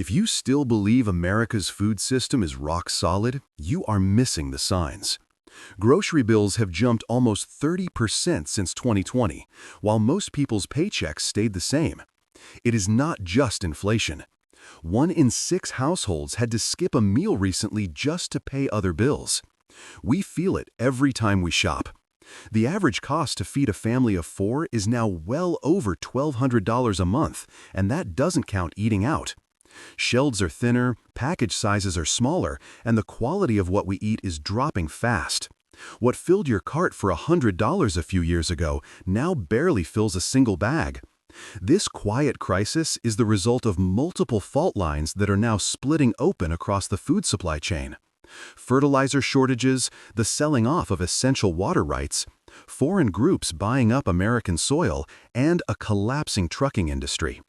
If you still believe America's food system is rock solid, you are missing the signs. Grocery bills have jumped almost 30% since 2020, while most people's paychecks stayed the same. It is not just inflation. 1 in 6 households had to skip a meal recently just to pay other bills. We feel it every time we shop. The average cost to feed a family of 4 is now well over $1,200 a month, and that doesn't count eating out. Shelves are thinner, package sizes are smaller, and the quality of what we eat is dropping fast. What filled your cart for $100 a few years ago now barely fills a single bag. This quiet crisis is the result of multiple fault lines that are now splitting open across the food supply chain. Fertilizer shortages, the selling off of essential water rights, foreign groups buying up American soil, and a collapsing trucking industry.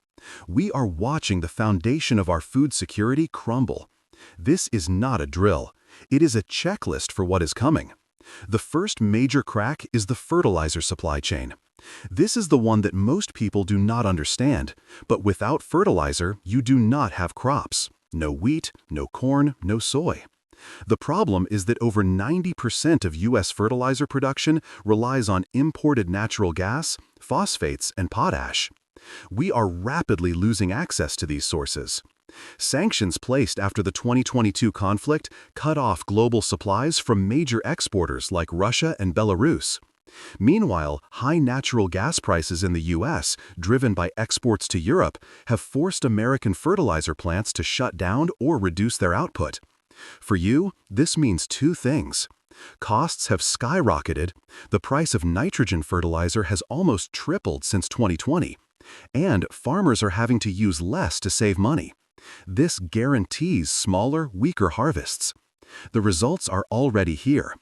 We are watching the foundation of our food security crumble. This is not a drill. It is a checklist for what is coming. The first major crack is the fertilizer supply chain. This is the one that most people do not understand, but without fertilizer, you do not have crops. No wheat, no corn, no soy. The problem is that over 90% of U.S. fertilizer production relies on imported natural gas, phosphates, and potash. We are rapidly losing access to these sources. Sanctions placed after the 2022 conflict cut off global supplies from major exporters like Russia and Belarus. Meanwhile, high natural gas prices in the U.S., driven by exports to Europe, have forced American fertilizer plants to shut down or reduce their output. For you, this means 2 things. Costs have skyrocketed. The price of nitrogen fertilizer has almost tripled since 2020. And farmers are having to use less to save money. This guarantees smaller, weaker harvests. The results are already here.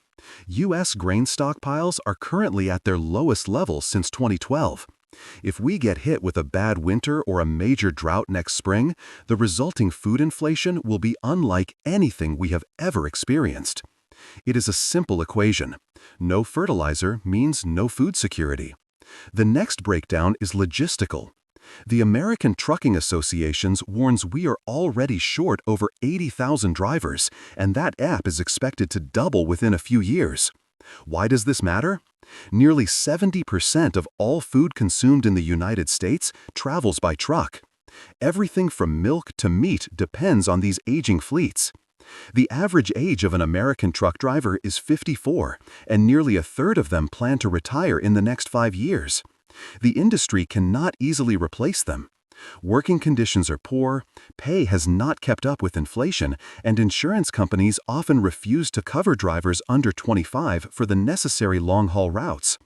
U.S. grain stockpiles are currently at their lowest levels since 2012. If we get hit with a bad winter or a major drought next spring, the resulting food inflation will be unlike anything we have ever experienced. It is a simple equation. No fertilizer means no food security. The next breakdown is logistical. The American Trucking Associations warns we are already short over 80,000 drivers, and that gap is expected to double within a few years. Why does this matter? Nearly 70% of all food consumed in the United States travels by truck. Everything from milk to meat depends on these aging fleets. The average age of an American truck driver is 54, and nearly a third of them plan to retire in the next 5 years. The industry cannot easily replace them. Working conditions are poor, pay has not kept up with inflation, and insurance companies often refuse to cover drivers under 25 for the necessary long-haul routes.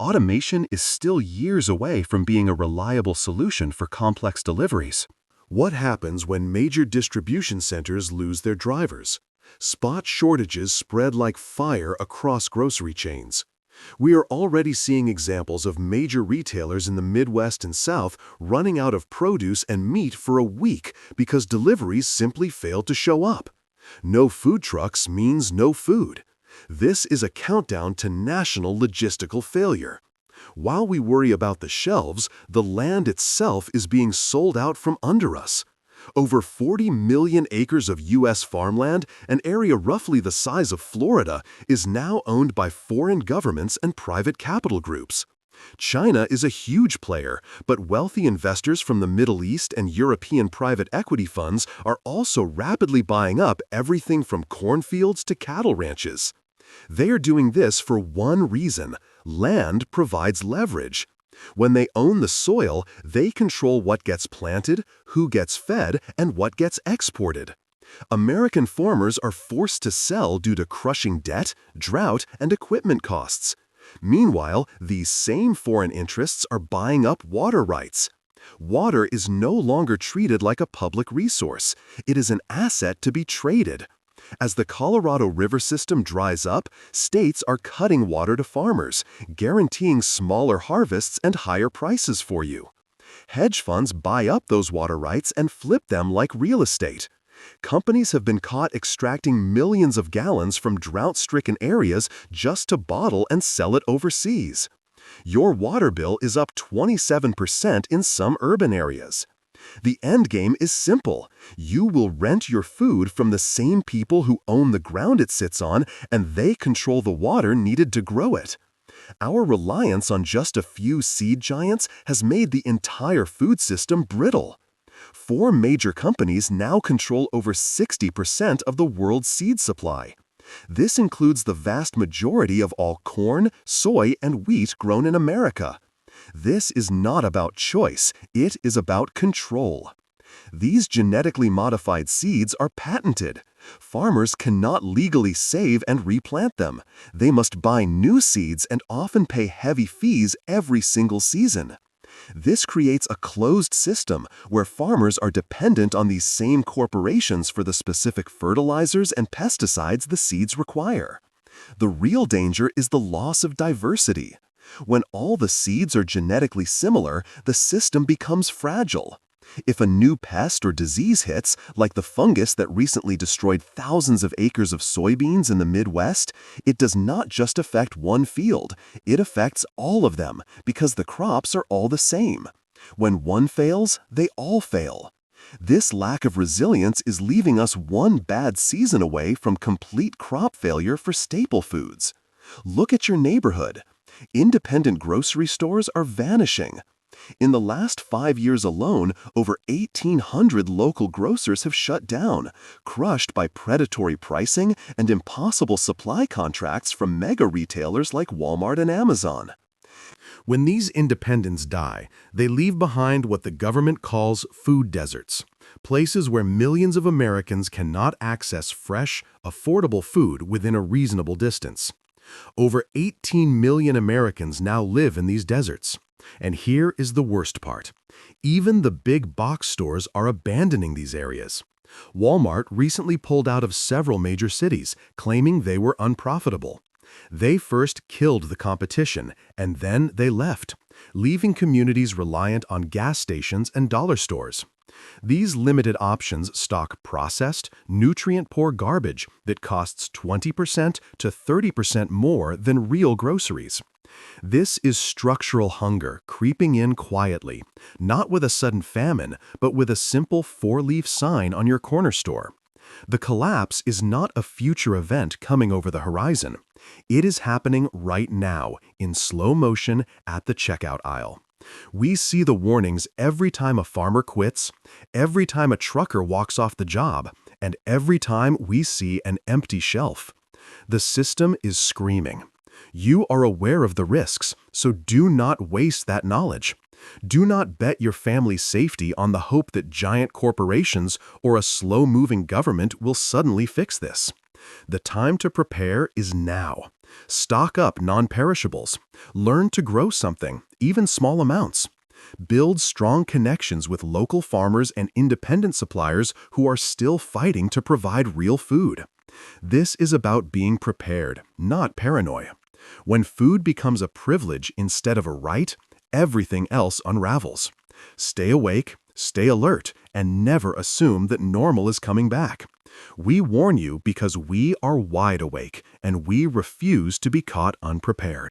Automation is still years away from being a reliable solution for complex deliveries. What happens when major distribution centers lose their drivers? Spot shortages spread like fire across grocery chains. We are already seeing examples of major retailers in the Midwest and South running out of produce and meat for a week because deliveries simply failed to show up. No food trucks means no food. This is a countdown to national logistical failure. While we worry about the shelves, the land itself is being sold out from under us. Over 40 million acres of U.S. farmland, an area roughly the size of Florida, is now owned by foreign governments and private capital groups. China is a huge player, but wealthy investors from the Middle East and European private equity funds are also rapidly buying up everything from cornfields to cattle ranches. They are doing this for one reason: land provides leverage. When they own the soil, they control what gets planted, who gets fed, and what gets exported. American farmers are forced to sell due to crushing debt, drought, and equipment costs. Meanwhile, these same foreign interests are buying up water rights. Water is no longer treated like a public resource. It is an asset to be traded. As the Colorado River system dries up, states are cutting water to farmers, guaranteeing smaller harvests and higher prices for you. Hedge funds buy up those water rights and flip them like real estate. Companies have been caught extracting millions of gallons from drought-stricken areas just to bottle and sell it overseas. Your water bill is up 27% in some urban areas. The end game is simple. You will rent your food from the same people who own the ground it sits on, and they control the water needed to grow it. Our reliance on just a few seed giants has made the entire food system brittle. 4 major companies now control over 60% of the world's seed supply. This includes the vast majority of all corn, soy, and wheat grown in America. This is not about choice, it is about control. These genetically modified seeds are patented. Farmers cannot legally save and replant them. They must buy new seeds and often pay heavy fees every single season. This creates a closed system where farmers are dependent on these same corporations for the specific fertilizers and pesticides the seeds require. The real danger is the loss of diversity. When all the seeds are genetically similar, the system becomes fragile. If a new pest or disease hits, like the fungus that recently destroyed thousands of acres of soybeans in the Midwest, it does not just affect one field, it affects all of them because the crops are all the same. When one fails, they all fail. This lack of resilience is leaving us one bad season away from complete crop failure for staple foods. Look at your neighborhood. Independent grocery stores are vanishing. In the last 5 years alone, over 1,800 local grocers have shut down, crushed by predatory pricing and impossible supply contracts from mega retailers like Walmart and Amazon. When these independents die, they leave behind what the government calls food deserts, places where millions of Americans cannot access fresh, affordable food within a reasonable distance. Over 18 million Americans now live in these deserts. And here is the worst part. Even the big box stores are abandoning these areas. Walmart recently pulled out of several major cities, claiming they were unprofitable. They first killed the competition, and then they left, leaving communities reliant on gas stations and dollar stores. These limited options stock processed, nutrient-poor garbage that costs 20% to 30% more than real groceries. This is structural hunger creeping in quietly, not with a sudden famine, but with a simple 4-leaf sign on your corner store. The collapse is not a future event coming over the horizon. It is happening right now, in slow motion at the checkout aisle. We see the warnings every time a farmer quits, every time a trucker walks off the job, and every time we see an empty shelf. The system is screaming. You are aware of the risks, so do not waste that knowledge. Do not bet your family's safety on the hope that giant corporations or a slow-moving government will suddenly fix this. The time to prepare is now. Stock up non-perishables. Learn to grow something, even small amounts. Build strong connections with local farmers and independent suppliers who are still fighting to provide real food. This is about being prepared, not paranoia. When food becomes a privilege instead of a right, everything else unravels. Stay awake, stay alert, and never assume that normal is coming back. We warn you because we are wide awake, and we refuse to be caught unprepared.